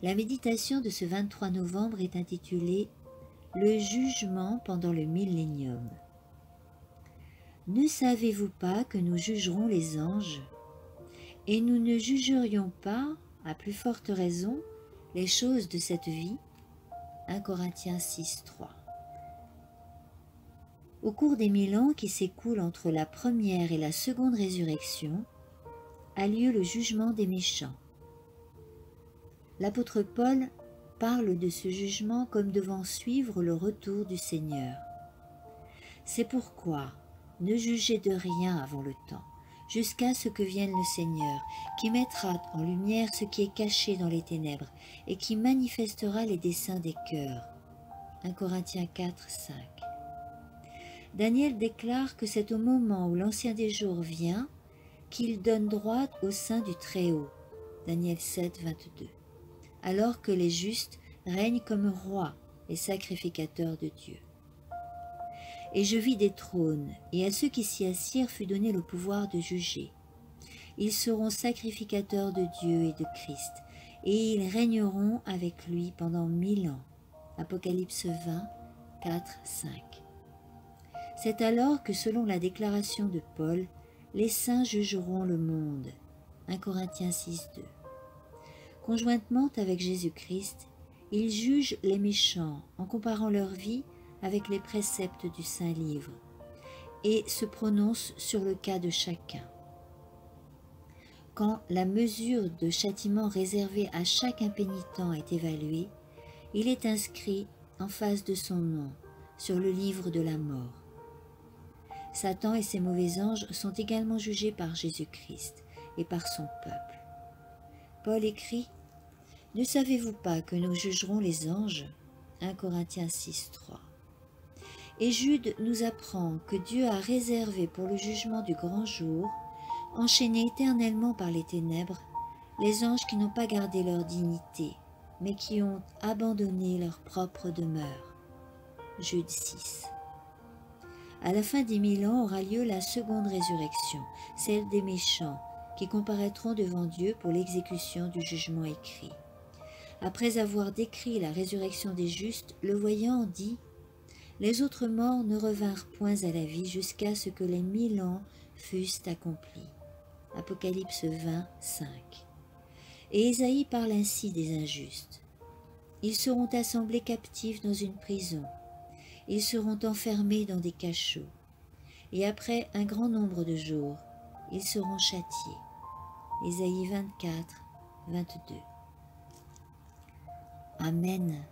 La méditation de ce 23 novembre est intitulée « Le jugement pendant le millénium ». Ne savez-vous pas que nous jugerons les anges? Et nous ne jugerions pas, à plus forte raison, les choses de cette vie? 1 Corinthiens 6, 3. Au cours des 1000 ans qui s'écoulent entre la première et la seconde résurrection, a lieu le jugement des méchants. L'apôtre Paul parle de ce jugement comme devant suivre le retour du Seigneur. C'est pourquoi ne jugez de rien avant le temps, jusqu'à ce que vienne le Seigneur, qui mettra en lumière ce qui est caché dans les ténèbres et qui manifestera les desseins des cœurs. 1 Corinthiens 4, 5. Daniel déclare que c'est au moment où l'Ancien des Jours vient qu'il donne droit au sein du Très-Haut. Daniel 7, 22. Alors que les justes règnent comme rois et sacrificateurs de Dieu. Et je vis des trônes, et à ceux qui s'y assirent fut donné le pouvoir de juger. Ils seront sacrificateurs de Dieu et de Christ, et ils régneront avec lui pendant 1000 ans. Apocalypse 20, 4, 5. C'est alors que, selon la déclaration de Paul, les saints jugeront le monde. 1 Corinthiens 6, 2. Conjointement avec Jésus-Christ, ils jugent les méchants en comparant leur vie avec les préceptes du Saint-Livre et se prononcent sur le cas de chacun. Quand la mesure de châtiment réservée à chaque impénitent est évaluée, il est inscrit en face de son nom sur le livre de la mort. Satan et ses mauvais anges sont également jugés par Jésus-Christ et par son peuple. Paul écrit « Ne savez-vous pas que nous jugerons les anges » 1 Corinthiens 6, 3. Et Jude nous apprend que Dieu a réservé pour le jugement du grand jour, enchaînés éternellement par les ténèbres, les anges qui n'ont pas gardé leur dignité, mais qui ont abandonné leur propre demeure. Jude 6. À la fin des 1000 ans aura lieu la seconde résurrection, celle des méchants, qui comparaîtront devant Dieu pour l'exécution du jugement écrit. Après avoir décrit la résurrection des justes, le voyant dit « Les autres morts ne revinrent point à la vie jusqu'à ce que les 1000 ans fussent accomplis. » Apocalypse 20, 5. Et Ésaïe parle ainsi des injustes. « Ils seront assemblés captifs dans une prison. Ils seront enfermés dans des cachots. Et après un grand nombre de jours, ils seront châtiés. » Ésaïe 24, 22. Amen.